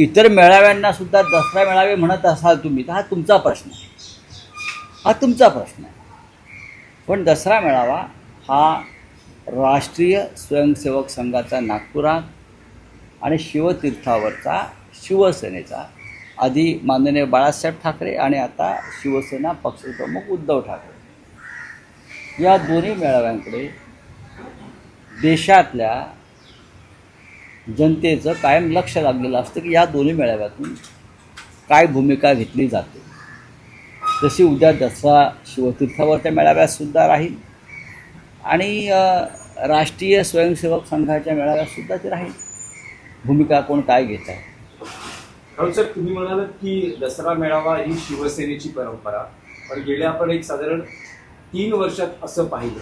इतर मेळाव्यांना सुद्धा दसरा मेळावे म्हणत असाल तुम्ही तर हा तुमचा प्रश्न आहे, हा तुमचा प्रश्न आहे. पण दसरा मेळावा हा राष्ट्रीय स्वयंसेवक संघाचा नागपुरात आणि शिवतीर्थावरचा शिवसेनेचा, आधी माननीय बाळासाहेब ठाकरे आणि आता शिवसेना पक्षप्रमुख उद्धव ठाकरे, या दोन्ही मेळाव्यांकडे देशातल्या जनतेचं कायम लक्ष लागलेलं असतं की या दोन्ही मेळाव्यातून काय भूमिका घेतली जाते. जशी उद्या दसरा शिवतीर्थावरच्या मेळाव्यातसुद्धा राहील आणि राष्ट्रीय स्वयंसेवक संघाच्या मेळाव्यातसुद्धा ते राहील. भूमिका कोण काय घेत आहे. राहुल सर, तुम्ही म्हणालात की दसरा मेळावा ही शिवसेनेची परंपरा, पण गेल्या आपण एक साधारण 3 वर्षात असं पाहिलं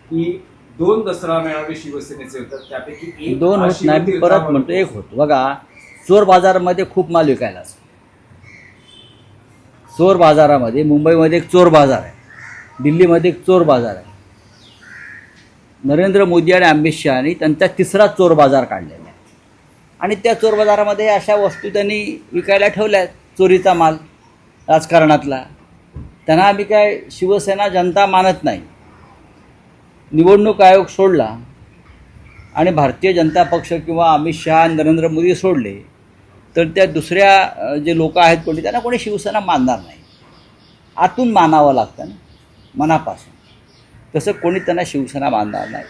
की 2 दसरा मेळावे शिवसेनेचे होतात, त्यापैकी एक 2 होत नाही, मी परत म्हणतो 1 होतो. बघा, चोर बाजारामध्ये खूप माल विकायला असतो. चोर बाजारामध्ये मुंबईमध्ये एक चोर बाजार आहे, दिल्लीमध्ये एक चोर बाजार आहे. नरेंद्र मोदी आणि अमित शहानी त्यांचा 3रा चोर बाजार काढलेला आहे आणि त्या चोर बाजारामध्ये अशा वस्तू त्यांनी विकायला ठेवल्या आहेत, चोरीचा माल राजकारणातला. त्यांना आम्ही काय शिवसेना जनता मानत नाही. निवडणूक आयोग सोडला आणि भारतीय जनता पक्ष किंवा अमित शहा नरेंद्र मोदी सोडले तर त्या दुसऱ्या जे लोक आहेत कोणी, त्यांना कोणी शिवसेना मानणार नाही. आतून मानावं लागतं ना, मनापासून. तसं कोणी त्यांना शिवसेना मानणार नाही.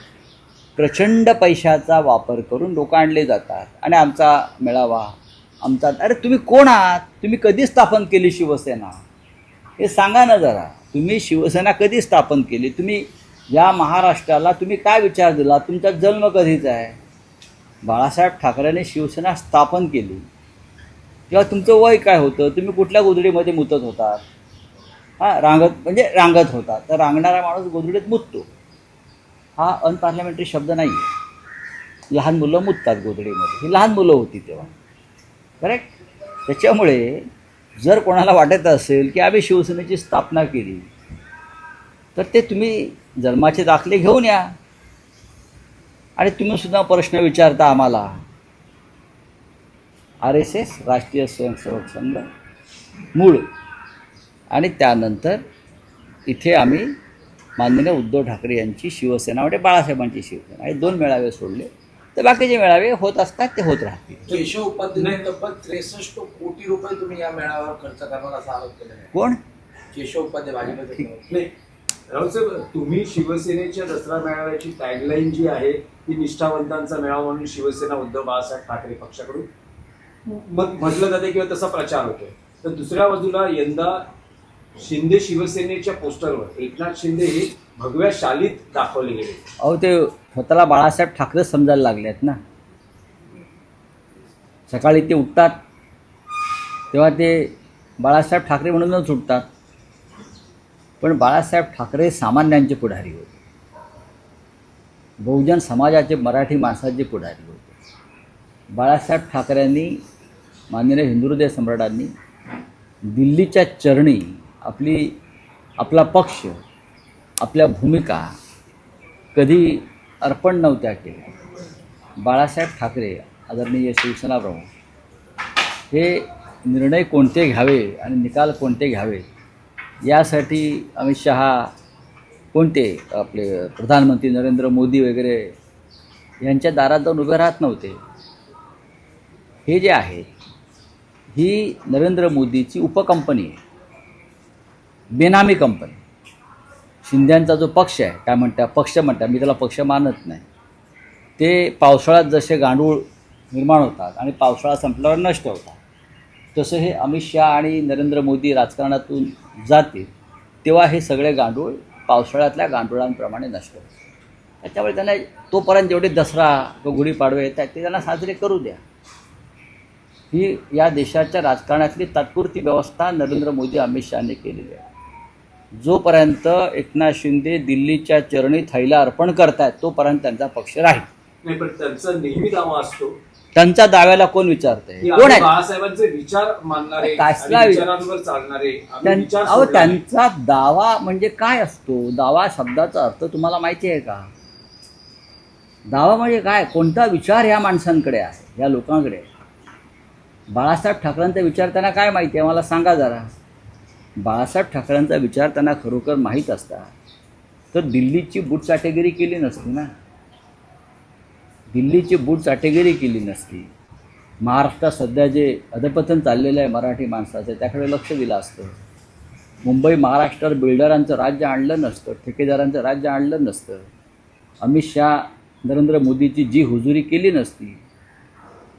प्रचंड पैशाचा वापर करून लोक आणले जातात आणि आमचा मेळावा, आमचा, अरे तुम्ही कोण आहात? तुम्ही कधी स्थापन केली शिवसेना हे सांगा ना जरा. तुम्ही शिवसेना कधी स्थापन केली? तुम्ही या महाराष्ट्राला तुम्ही काय विचार दिला? तुमचा जन्म कधीचा आहे? बाळासाहेब ठाकरेंनी शिवसेना स्थापन केली तेव्हा तुमचं वय काय होतं? तुम्ही कुठल्या गोधडीमध्ये मुतत होतात? रांगत होता. तर रांगणारा माणूस गोधडीत मुततो, हा अनपार्लमेंटरी शब्द नाही आहे. लहान मुलं मुततात गोधडीमध्ये, ही लहान मुलं होती तेव्हा, करेक्ट. त्याच्यामुळे जर कोणाला वाटत असेल की आम्ही शिवसेनेची स्थापना केली तर ते तुम्ही जन्माचे दाखले घेऊन या. आणि तुम्ही सुद्धा प्रश्न विचारता आम्हाला. RSS राष्ट्रीय स्वयंसेवक संघ मूळ, आणि त्यानंतर इथे आम्ही माननीय उद्धव ठाकरे यांची शिवसेना म्हणजे बाळासाहेबांची शिवसेना, हे 2 मेळावे सोडले तर बाकीचे मेळावे होत असतात, ते होत राहतील. केशव उपाध्याय तब्बल 63 कोटी रुपये तुम्ही या मेळाव्यावर खर्च करणार असा आरोप केला आहे. कोण? केशव उपाध्याय, भाजपचे. नाही राहुल साहेब, तुम्ही शिवसेनेच्या दसरा मेळाव्याची टॅगलाईन जी आहे ती निष्ठावंतांचा मेळावा म्हणून शिवसेना उद्धव बाळासाहेब ठाकरे पक्षाकडून म्हटलं जाते किंवा तसा प्रचार होतोय. तर दुसऱ्या बाजूला यंदा शिंदे शिवसेनेच्या पोस्टरवर एकनाथ शिंदे हे भगव्या शालीत दाखवले गेले. अहो, ते स्वतःला बाळासाहेब ठाकरे समजायला लागले आहेत ना. सकाळी ते उठतात तेव्हा ते बाळासाहेब ठाकरे म्हणूनच उठतात. पण बाळासाहेब ठाकरे सामान्यांचे पुढारी होते, बहुजन समाजाचे, मराठी माणसाचे पुढारी होते. बाळासाहेब ठाकरेंनी, माननीय हिंदुहृदय सम्राटांनी दिल्लीच्या चरणी आपला पक्ष, आपल्या भूमिका कधी अर्पण नव्हत्या केल्या. बाळासाहेब ठाकरे, आदरणीय शिवसेना प्रमुख, हे निर्णय कोणते घ्यावे आणि निकाल कोणते घ्यावे यासाठी अमित शहा, कोणते आपले प्रधानमंत्री नरेंद्र मोदी वगैरे यांच्या दारात जाऊन उभे राहत नव्हते. हे जे आहे, ही नरेंद्र मोदीची उपकंपनी आहे, बेनामी कंपनी. शिंद्यांचा जो पक्ष आहे, काय म्हणता, पक्ष म्हणतात, मी त्याला पक्ष मानत नाही. ते पावसाळ्यात जसे गांडूळ निर्माण होतात आणि पावसाळा संपल्यावर नष्ट होतात, तसं हे अमित शहा आणि नरेंद्र मोदी राजकारणातून जातील तेव्हा हे सगळे गांडूळ पावसाळ्यातल्या गांडुळांप्रमाणे नष्ट होतात. त्याच्यामुळे त्यांना तोपर्यंत जेवढे दसरा व गुढीपाडवे येतात ते त्यांना साजरे करू द्या. ही या देशाच्या राजकारणातली तात्पुरती व्यवस्था नरेंद्र मोदी अमित शहाने केलेली आहे. जोपर्यंत एकनाथ शिंदे दिल्लीच्या चरणी थैला अर्पण करतायत तोपर्यंत त्यांचा पक्ष राहील. नाही, पण त्यांचा नेहमी दावा असतो. त्यांच्या दाव्याला कोण विचारतंय? कोण आहे? बाळासाहेबांचे विचार मानणारे, कसला विचारांवर चालणारे. अहो, त्यांचा दावा म्हणजे काय असतो? दावा शब्दाचा अर्थ तुम्हाला माहिती आहे का? दावा म्हणजे काय? कोणता विचार ह्या माणसांकडे आहे, ह्या लोकांकडे? बाळासाहेब ठाकरेंचा विचार त्यांना काय माहिती आहे मला सांगा जरा. बाळासाहेब ठाकरेंचा विचार त्यांना खरोखर माहीत असता तर दिल्लीची बूटचाटेगिरी केली नसती ना. दिल्लीची बूटचाटेगिरी केली नसती. महाराष्ट्रात सध्या जे अधपतन चाललेलं आहे मराठी माणसाचं त्याकडे लक्ष दिलं असतं. मुंबई महाराष्ट्रात बिल्डरांचं राज्य आणलं नसतं, ठेकेदारांचं राज्य आणलं नसतं. अमित शहा नरेंद्र मोदीची जी हुजुरी केली नसती.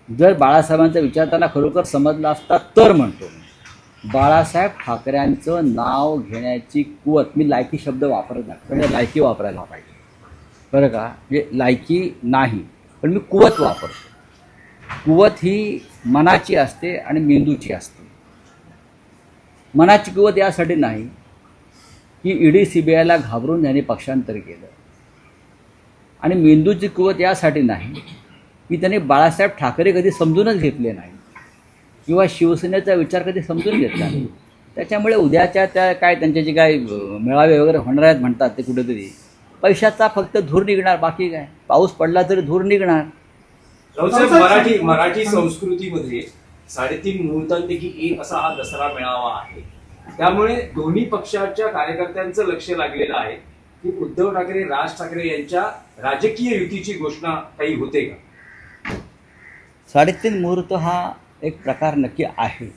जर बाळासाहेबांचा विचार त्यांना खरोखर समजला असता तर म्हणतो बाळासाहेब ठाकरेंचं नाव घेण्याची कुवत, मी लायकी शब्द वापरत नाही पण लायकी वापरायला पाहिजे बरं का, म्हणजे लायकी नाही पण मी कुवत वापरतो. कुवत ही मनाची असते आणि मेंदूची असते. मनाची कुवत यासाठी नाही की ईडी CBIला घाबरून यांनी पक्षांतर केलं, आणि मेंदूची कुवत यासाठी नाही की त्यांनी बाळासाहेब ठाकरे कधी समजूनच घेतले नाही किंवा शिवसेनेचा विचार कधी समजून घेतला नाही. त्याच्यामुळे उद्याच्या त्या काय त्यांचे जे काय मेळावे वगैरे होणार आहेत म्हणतात ते कुठेतरी पैशाचा फक्त धूर निघणार, बाकी काय. पाऊस पडला तरी धूर निघणार. रावसाहेब, मराठी संस्कृतीमध्ये 3.5 मुहूर्तांपैकी एक असा हा दसरा मेळावा आहे. त्यामुळे दोन्ही पक्षाच्या कार्यकर्त्यांचं लक्ष लागलेलं आहे की उद्धव ठाकरे राज ठाकरे यांच्या राजकीय युतीची घोषणा काही होते का? 3.5 मुहूर्त हा एक प्रकार नक्की आहे.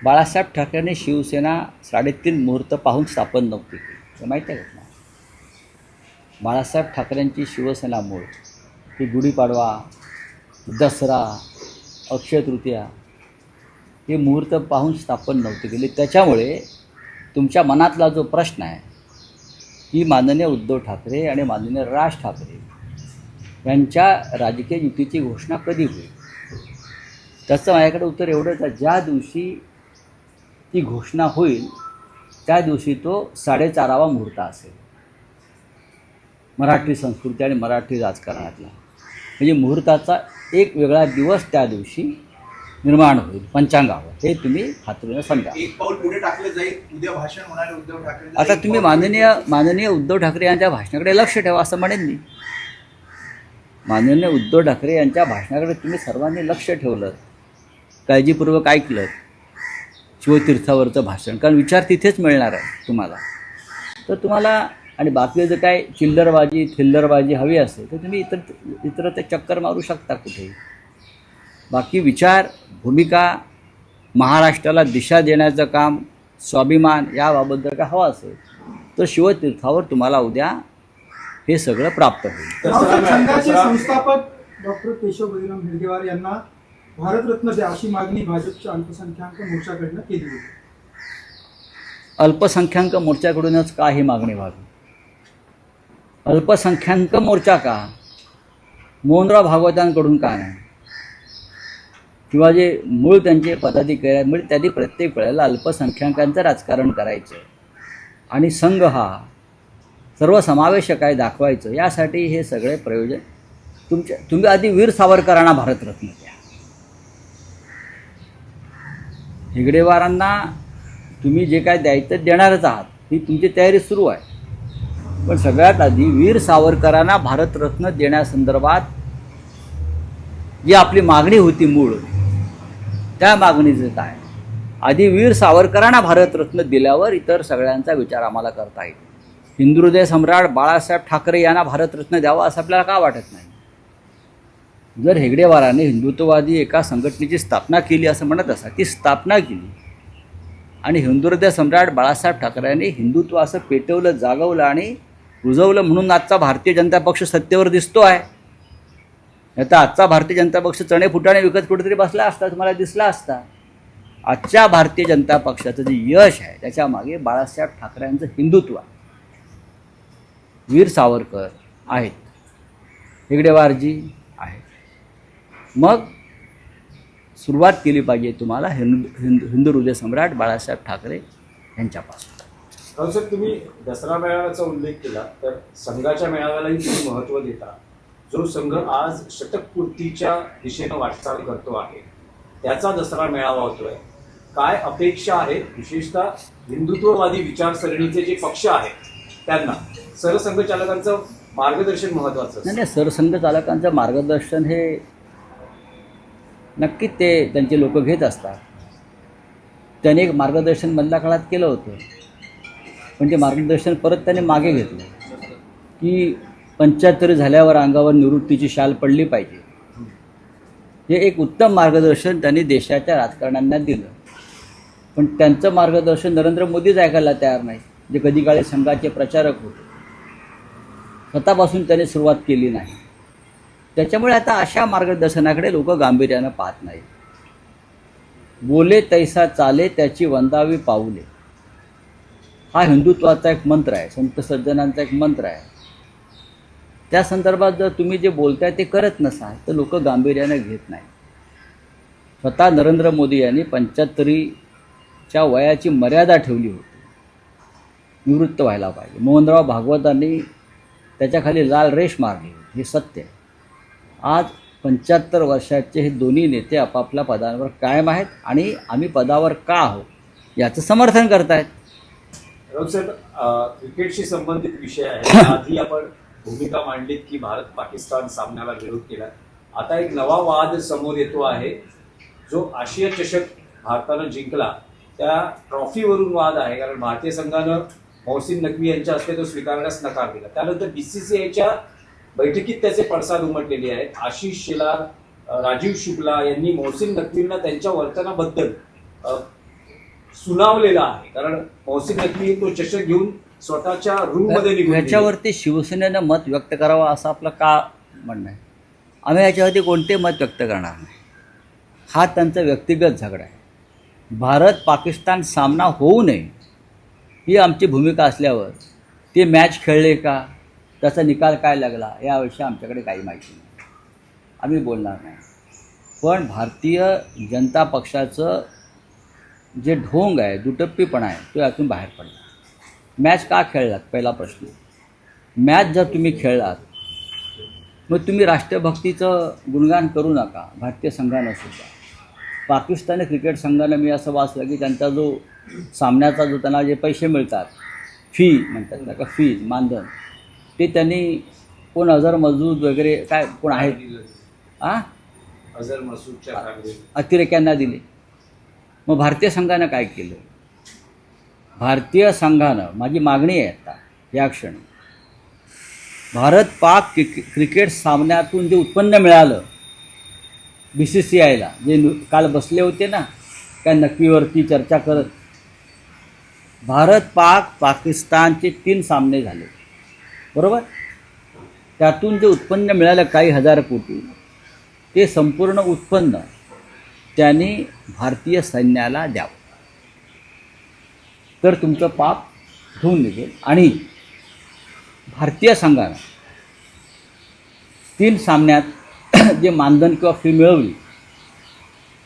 बाळासाहेब ठाकरेंनी शिवसेना 3.5 मुहूर्त पाहून स्थापन नव्हती केली, हे माहीत आहे का? बाळासाहेब ठाकरेंची शिवसेना मूळ ही गुढीपाडवा, दसरा, अक्षय तृतीया हे मुहूर्त पाहून स्थापन नव्हती केली. त्याच्यामुळे तुमच्या मनातला जो प्रश्न आहे की माननीय उद्धव ठाकरे आणि माननीय राज ठाकरे यांच्या राजकीय युतीची घोषणा कधी होईल, त्याचं माझ्याकडे उत्तर एवढंच आहे, ज्या दिवशी ती घोषणा होईल त्या दिवशी तो 4:30 मुहूर्त असेल मराठी संस्कृती आणि मराठी राजकारणातला. म्हणजे मुहूर्ताचा एक वेगळा दिवस त्या दिवशी निर्माण होईल पंचांगावर, हे तुम्ही खात्रीनं समजा. एक पाऊल पुढे टाकलं जाईल, उद्या भाषण होणार आहे उद्धव ठाकरे. आता तुम्ही माननीय उद्धव ठाकरे यांच्या भाषणाकडे लक्ष ठेवा असं म्हणेन मी. माननीय उद्धव ठाकरे यांच्या भाषणाकडे तुम्ही सर्वांनी लक्ष ठेवलं, काळजीपूर्वक ऐकलं शिवतीर्थावरचं भाषण, कारण विचार तिथेच मिळणार आहे तुम्हाला. तर तुम्हाला आणि बाकी जर काय चिल्लरबाजी थिल्लरबाजी हवी असेल तर तुम्ही इतर ते चक्कर मारू शकता कुठे. बाकी विचार, भूमिका, महाराष्ट्राला दिशा देण्याचं काम, स्वाभिमान याबाबत जर का हवं असेल तर शिवतीर्थावर तुम्हाला उद्या हे सगळं प्राप्त होईल. संघाचे संस्थापक डॉक्टर केशव बळीराम हेडगेवार यांना भारतरत्न द्या अशी मागणी भाजपच्या अल्पसंख्याक मोर्चाकडनं केली होती. अल्पसंख्याक मोर्चाकडूनच का ही मागणी व्हावी? अल्पसंख्याक मोर्चा का? मोहनराव भागवतांकडून का नाही? किंवा जे मूळ त्यांचे पदाधिकारी आहेत म्हणजे त्यांनी प्रत्येक वेळेला अल्पसंख्याकांचं राजकारण करायचं आणि संघ हा सर्वसमावेशक आहे दाखवायचं, यासाठी हे सगळे प्रयोजन तुम्ही आधी वीर सावरकरांना भारतरत्न द्या. हेगडेवारांना तुम्ही जे काय द्यायचं देणारच आहात, ही तुमची तयारी सुरू आहे. पण सगळ्यात आधी वीर सावरकरांना भारतरत्न देण्यासंदर्भात जी आपली मागणी होती मूळ, त्या मागणीचं काय? आधी वीर सावरकरांना भारतरत्न दिल्यावर इतर सगळ्यांचा विचार आम्हाला करता येईल. हिंदुहृदय सम्राट बाळासाहेब ठाकरे यांना भारतरत्न द्यावा असं आपल्याला का वाटत नाही? जर हेगडेवारांनी हिंदुत्ववादी एका संघटनेची स्थापना केली असं म्हणत असा, ती स्थापना केली आणि हिंदुहृदय सम्राट बाळासाहेब ठाकरेंनी हिंदुत्व असं पेटवलं, जागवलं आणि रुजवलं म्हणून आजचा भारतीय जनता पक्ष सत्तेवर दिसतो आहे. आता आजचा भारतीय जनता पक्ष चणे फुटाणे विकत कुठेतरी बसला असता, तुम्हाला दिसला असता. आजच्या भारतीय जनता पक्षाचं जे यश आहे त्याच्यामागे बाळासाहेब ठाकरेंचं हिंदुत्व आहे. वीर सावरकर आहेत, हेगडेवारजी आहेत. मग सुरुवात केली पाहिजे तुम्हाला हिंदू हृदय सम्राट बाळासाहेब ठाकरे यांच्यापासून. रावसाहेब, तुम्ही दसरा मेळाव्याचा उल्लेख केला तर संघाच्या मेळाव्यालाही तुम्ही महत्त्व देता. जो संघ आज शतकपूर्तीच्या दिशेनं वाटचाल करतो आहे त्याचा दसरा मेळावा होतोय. काय अपेक्षा आहे विशेषतः हिंदुत्ववादी विचारसरणीचे जे पक्ष आहेत त्यांना? सरसंघचालकांचं मार्गदर्शन महत्त्वाचं असतं. नाही, सरसंघचालकांचं मार्गदर्शन हे नक्कीच ते त्यांचे लोक घेत असतात. त्याने एक मार्गदर्शन मधल्या काळात केलं होतं, पण ते मार्गदर्शन परत त्याने मागे घेतलं की 75 झाल्यावर अंगावर निवृत्तीची शाल पडली पाहिजे. हे एक उत्तम मार्गदर्शन त्यांनी देशाच्या राजकारण्यांना दिलं. पण त्यांचं मार्गदर्शन नरेंद्र मोदीच ऐकायला तयार नाही, जे कधी काळी संघाचे प्रचारक होते. स्वतःपासून त्याने सुरुवात केली नाही. त्याच्यामुळे आता अशा मार्गदर्शनाकडे लोक गांभीर्यानं पाहत नाहीत. बोले तैसा चाले त्याची वंदावी पाऊले, हा हिंदुत्वाचा एक मंत्र आहे, संत सज्जनांचा एक मंत्र आहे. त्या संदर्भात जर तुम्ही जे बोलताय ते करत नसाल तर लोक गांभीर्यानं घेत नाही. स्वतः नरेंद्र मोदी यांनी 75च्या वयाची मर्यादा ठेवली होती, निवृत्त व्हायला पाहिजे. मोहनराव भागवतांनी त्याच्याखाली लाल रेष मारली होती, हे सत्य आहे. आज 75 वर्षाचे हे दोन्ही नेते आपापल्या पदांवर कायम आहेत आणि आम्ही पदावर का आहोत याचं समर्थन करतायत. राऊत साहेब, क्रिकेटशी संबंधित विषय आहे. आधी आपण भूमिका मांडलीत की भारत पाकिस्तान सामन्याला विरोध केला. आता एक नवा वाद समोर येतो आहे, जो आशिया चषक भारतानं जिंकला त्या ट्रॉफीवरून वाद आहे. कारण भारतीय संघानं मोहसिन नकवी यांच्या हस्ते तो स्वीकारण्यास नकार दिला. त्यानंतर BCCIच्या बैठकीत त्याचे पडसाद उमटलेले आहेत. आशिष शेलार, राजीव शुक्ला यांनी मोहसिन नकवींना त्यांच्या वर्तनाबद्दल सुनावलेलं आहे. कारण मोहसिन नकवी तो चषक घेऊन स्वतःच्या रूममध्ये निघून गेले. याच्यावरती शिवसेनेनं मत व्यक्त करावं असं आपलं का म्हणणं आहे? आम्ही याच्यावरती कोणते मत व्यक्त करणार नाही. हा त्यांचा व्यक्तिगत झगडा आहे. भारत पाकिस्तान सामना होऊ नये ही आमची भूमिका असल्यावर ते मॅच खेळले का, त्याचा निकाल काय लागला याविषयी आमच्याकडे काही माहिती नाही, आम्ही बोलणार नाही. पण भारतीय जनता पक्षाचं जे ढोंग आहे, दुटप्पीपणा आहे, तो यातून बाहेर पडला. मॅच का खेळलात पहिला प्रश्न. मॅच जर तुम्ही खेळलात मग तुम्ही राष्ट्रभक्तीचं गुणगान करू नका. भारतीय संघानं सुद्धा, पाकिस्तानी क्रिकेट संघानं मी असं वाचलं की त्यांचा जो सामन्याचा जो त्यांना जे पैसे मिळतात, फी म्हणतात ना का, फी मानधन, ते त्यांनी कोण अझर मसूद वगैरे काय कोण आहेत अझर मसूदच्या अतिरेक्यांना दिले. मग भारतीय संघानं काय केलं? भारतीय संघानं, माझी मागणी आहे आता या क्षणी, भारत पाक क्रिकेट सामन्यातून जे उत्पन्न मिळालं BCCIला, जे काल बसले होते ना काय नकवीवरती चर्चा करत, भारत पाकिस्तानचे 3 सामने झाले बरोबर. त्यातून जे उत्पन्न मिळालं काही हजार कोटी, ते संपूर्ण उत्पन्न त्यांनी भारतीय सैन्याला द्यावं, तर तुमचं पाप धुवून निघेल. आणि भारतीय संघानं 3 सामन्यात जे मानधन किंवा फी मिळवली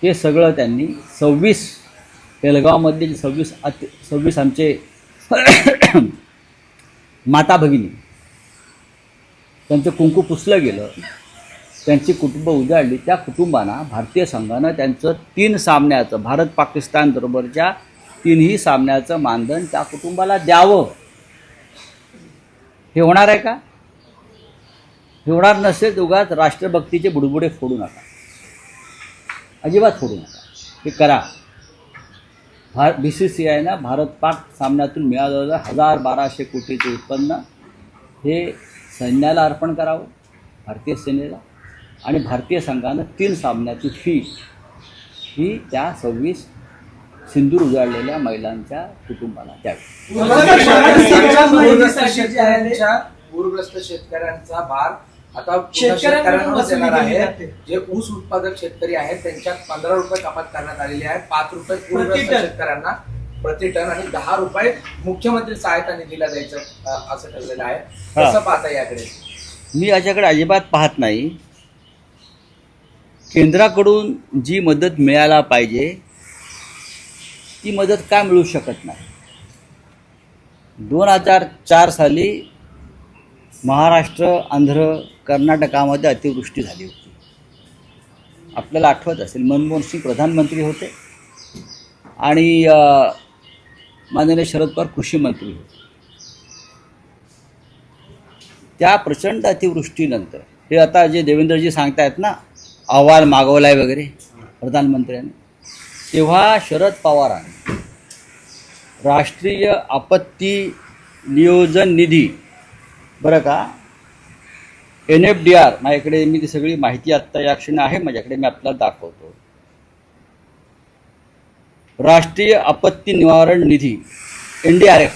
ते सगळं त्यांनी 26 बेलगावमधले 26 आमचे माता भगिनी, त्यांचं कुंकू पुसलं गेलं, त्यांची कुटुंब उजाडली. त्या कुटुंबांना भारतीय संघानं त्यांचं 3 सामन्याचं, भारत पाकिस्तान बरोबरच्या 3ही सामन्याचं मानधन त्या कुटुंबाला द्यावं. हे होणार आहे का? हे होणार नसेल तर उगाच राष्ट्रभक्तीचे बुडबुडे फोडू नका, अजिबात फोडू नका. हे करा. BCCIनं भारत पाक सामन्यातून मिळालेलं 1200 कोटीचे उत्पन्न हे सैन्याला अर्पण करावं, भारतीय सेनेला. आणि भारतीय संघानं 3 सामन्याची फी ही त्या 26 सिंदूर उजाडलेल्या महिलांच्या कुटुंबाला द्यावी. पूरग्रस्त शेतकऱ्यांचा भार आता शेतकऱ्यांवर येणार आहे. जे ऊस उत्पादक शेतकरी आहेत त्यांच्यात 15 रुपये कपात करण्यात आलेली आहे. 5 रुपये पूरग्रस्त शेतकऱ्यांना प्रति टन आणि 10 रुपये मुख्यमंत्री सहायता निधीला द्यायचं असं ठरलेलं आहे. कसं पाहता याकडे? मी याच्याकडे अजिबात पाहत नाही. केंद्राकडून जी मदत मिळायला पाहिजे ती मदत का मिळू शकत नाही? 2004 साली महाराष्ट्र, आंध्र, कर्नाटकामध्ये अतिवृष्टी झाली होती. आपल्याला आठवत असेल, मनमोहन सिंग प्रधानमंत्री होते आणि माननीय शरद पवार कृषी मंत्री होते. त्या प्रचंड अतिवृष्टीनंतर, हे आता जे देवेंद्रजी सांगतायत ना अहवाल मागवलाय वगैरे, प्रधानमंत्र्यांनी, तेव्हा शरद पवारांनी राष्ट्रीय आपत्ती नियोजन निधी, बरं का, NFDR, माझ्याकडे मी ती सगळी माहिती आत्ता या क्षणी आहे माझ्याकडे, मी आपल्याला दाखवतो. राष्ट्रीय आपत्ती निवारण निधी NDRF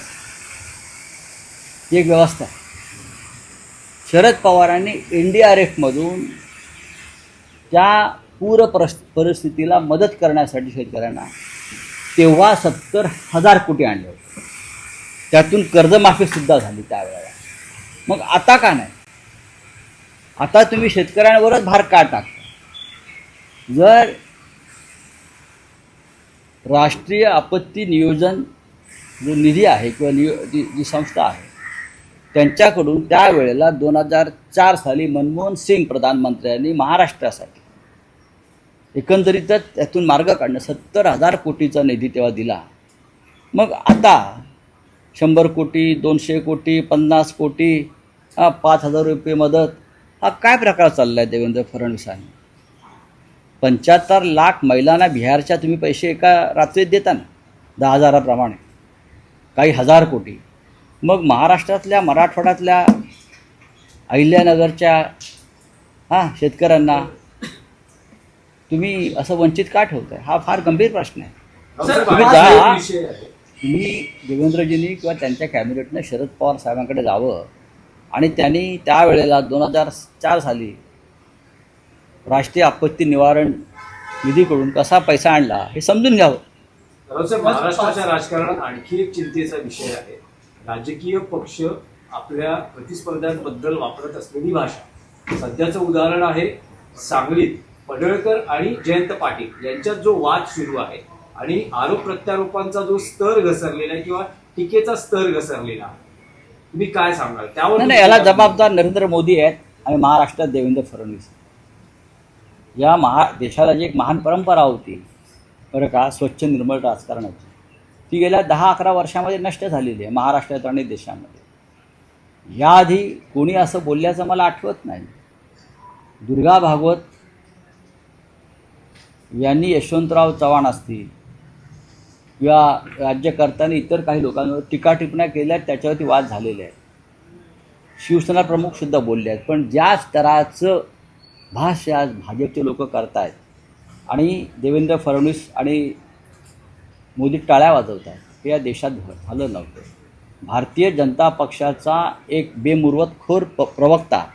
ही एक व्यवस्था आहे. शरद पवारांनी NDRF मधून त्या पूर परिस्थितीला मदत करण्यासाठी शेतकऱ्यांना तेव्हा 70,000 कोटी आणले होते. त्यातून कर्जमाफीसुद्धा झाली त्यावेळेला. मग आता का नाही? आता तुम्ही शेतकऱ्यांवरच भार का टाकता? जर राष्ट्रीय आपत्ती नियोजन जो निधी आहे किंवा जी संस्था आहे त्यांच्याकडून त्यावेळेला 2004 साली मनमोहन सिंग प्रधानमंत्र्यांनी महाराष्ट्रासाठी एकंदरीतच त्यातून मार्ग काढणं 70,000 कोटीचा निधी तेव्हा दिला. मग आता 100 कोटी, 200 कोटी, 50 कोटी, 5,000 रुपये मदत, हा काय प्रकार चालला आहे देवेंद्र फडणवीसांनी? 75 लाख महिलांना बिहारच्या तुम्ही पैसे एका रात्रीत देता ना 10,000 काही 1,000 कोटी. मग महाराष्ट्रातल्या मराठवाड्यातल्या अहिल्यानगरच्या शेतकऱ्यांना तुम्ही असं वंचित का ठेवताय? हा फार गंभीर प्रश्न आहे. तुम्ही जा, तुम्ही देवेंद्रजींनी किंवा त्यांच्या कॅबिनेटनं शरद पवार साहेबांकडे जावं आणि त्यांनी त्यावेळेला 2004 साली राष्ट्रीय आपत्ती निवारण निधीकडून कसा पैसा आणला हे समजून घ्यावं. महाराष्ट्राच्या राजकारणात आणखी एक चिंतेचा विषय आहे. राजकीय पक्ष आपल्या प्रतिस्पर्ध्यांबद्दल वापरत असलेली भाषा. सध्याचं उदाहरण आहे सांगलीत पडळकर आणि जयंत पाटील यांच्यात जो वाद सुरू आहे आणि आरोप प्रत्यारोपांचा जो स्तर घसरलेला आहे किंवा टीकेचा स्तर घसरलेला आहे, तुम्ही काय सांगाल त्यावर? नाही, याला जबाबदार नरेंद्र मोदी आहेत आणि महाराष्ट्रात देवेंद्र फडणवीस. या देशाला जी एक महान परंपरा होती, बरं का, स्वच्छ निर्मळ राजकारणाची, ती गेल्या 10-11 वर्षामध्ये नष्ट झालेली आहे महाराष्ट्रात आणि देशामध्ये. याआधी कोणी असं बोलल्याचं मला आठवत नाही. दुर्गा भागवत यांनी यशवंतराव चव्हाण असतील किंवा राज्यकर्त्यांनी इतर काही लोकांवर टीका टिप्पण्या केल्या, त्याच्यावरती वाद झालेले आहेत. शिवसेना प्रमुखसुद्धा बोलले आहेत. पण ज्या स्तराचं भाष्य आज भाजपचे लोक करत आहेत आणि देवेंद्र फडणवीस आणि मोदी टाळ्या वाजवत आहेत, हे या देशात झालं नव्हतं. भारतीय जनता पक्षाचा एक बेमुरवतखोर प्रवक्ता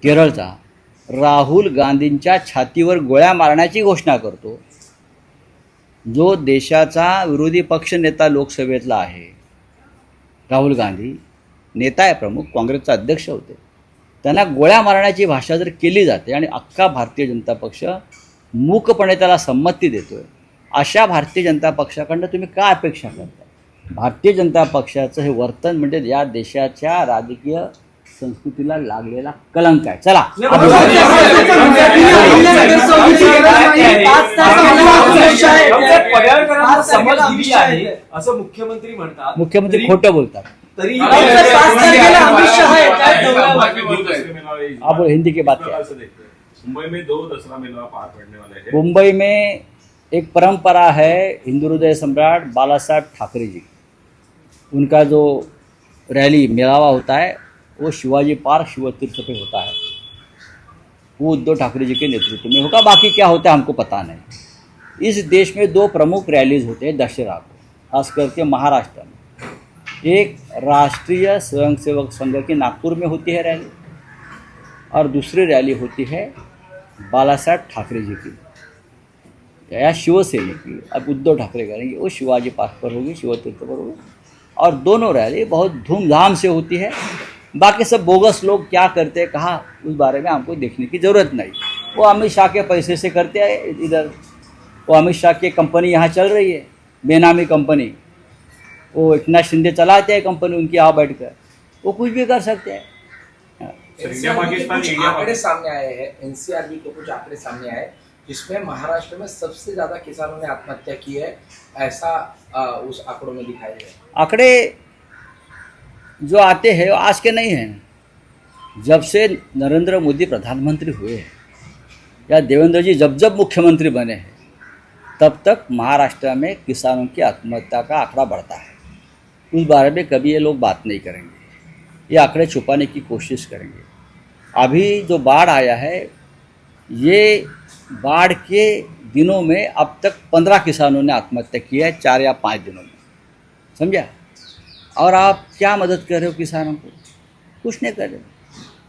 केरळचा राहुल गांधींच्या छातीवर गोळ्या मारण्याची घोषणा करतो. जो देशाचा विरोधी पक्षनेता लोकसभेतला आहे, राहुल गांधी नेता आहे, प्रमुख काँग्रेसचा अध्यक्ष होते, त्यांना गोळ्या मारण्याची भाषा जर केली जाते आणि अख्खा भारतीय जनता पक्ष मूकपणे त्याला संमती देतोय, अशा भारतीय जनता पक्षाकडनं तुम्ही काय अपेक्षा करता? भारतीय जनता पक्षाचं हे वर्तन म्हणजे या देशाच्या राजकीय संस्कृतीला लागलेला कलंक आहे. चला, असं मुख्यमंत्री म्हणतात. मुख्यमंत्री खोटं बोलतात. तरी आप हिंदी की बात करें. मुंबई में 2 दसरा मेला पार पड़ने वाले हैं. मुंबई में एक परंपरा है, हिंदू हृदय सम्राट बाला साहब ठाकरे जी, उनका जो रैली मेलावा होता है वो शिवाजी पार्क शिवतीर्थ पे होता है. वो उद्धव ठाकरे जी के नेतृत्व में होगा. बाकी क्या होता है हमको पता नहीं. इस देश में 2 प्रमुख रैलीज होते हैं दशहरा को, खास करके महाराष्ट्र में. एक राष्ट्रीय स्वयंसेवक संघ की नागपुर में होती है रैली और दूसरी रैली होती है बाला साहब ठाकरे जी की या शिवसेना की. अब उद्धव ठाकरे करेंगे वो शिवाजी पार्क पर होगी, शिवतीर्थ पर होगी, और दोनों रैली बहुत धूमधाम से होती है. बाकी सब बोगस लोग क्या करते हैं कहाँ, उस बारे में हमको देखने की ज़रूरत नहीं. वो अमित शाह के पैसे से करते हैं इधर. वो अमित शाह की कंपनी यहाँ चल रही है, बेनामी कंपनी. वो एकनाथ शिंदे चलाते हैं कंपनी उनकी, यहाँ बैठ कर वो कुछ भी कर सकते हैं. कुछ आंकड़े सामने आए हैं, एनसीआरबी के कुछ आंकड़े सामने आए जिसमें महाराष्ट्र में सबसे ज्यादा किसानों ने आत्महत्या की है, ऐसा उस आंकड़ों में दिखाई दे. आंकड़े जो आते हैं वो आज के नहीं हैं. जब से नरेंद्र मोदी प्रधानमंत्री हुए हैं या देवेंद्र जी जब जब मुख्यमंत्री बने हैं तब तक महाराष्ट्र में किसानों की आत्महत्या का आंकड़ा बढ़ता है। उस बारे में कभी ये लोग बात नहीं करेंगे, ये आंकड़े छुपाने की कोशिश करेंगे। अभी जो बाढ़ आया है, ये बाढ़ के दिनों में अब तक 15 किसानों ने आत्महत्या की है, 4 या 5 दिनों में, समझा। और आप क्या मदद कर रहे हो किसानों को? कुछ नहीं कर रहे हो।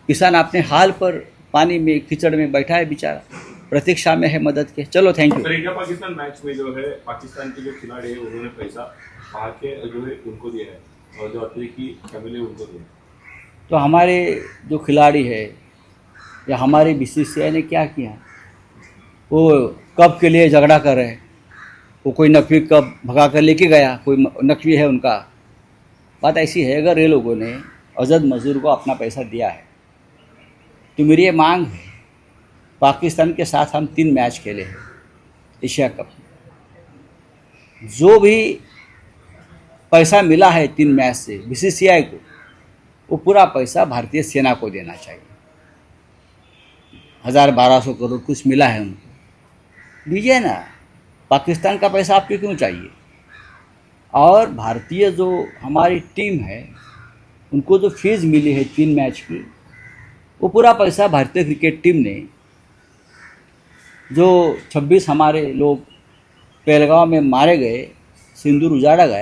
किसान अपने हाल पर पानी में कीचड़ में बैठा है बेचारा, प्रतीक्षा में है मदद के। चलो thank you. Sir, India Pakistan match में जो है पाकिस्तान के जो खिलाड़ी है उन्होंने पैसा बाहर के जो है उनको दिया है और जो अतिरिक्त फैमिली उनको दिया है। तो हमारे जो खिलाड़ी है या हमारे बीसीसीआई ने क्या किया? वो कप के लिए झगड़ा कर रहे हैं। वो कोई नकवी कप भगा कर लेके गया, कोई नकवी है उनका। बात ऐसी है, अगर ये लोगों ने अजद मजदूर को अपना पैसा दिया है तो मेरी ये मांग है, पाकिस्तान के साथ हम 3 मैच खेले हैं एशिया कप में। जो भी पैसा मिला है 3 मैच से बीसीसीआई को, वो पूरा पैसा भारतीय सेना को देना चाहिए। 1000-1200 करोड़ कुछ मिला है उनको, दीजिए ना। पाकिस्तान का पैसा आपको क्यों चाहिए? और भारतीय जो हमारी टीम है, उनको जो फीस मिली है 3 मैच की, वो पूरा पैसा भारतीय क्रिकेट टीम ने, जो 26 हमारे लोग पहलगांव में मारे गए, सिंदूर उजाड़ा गया,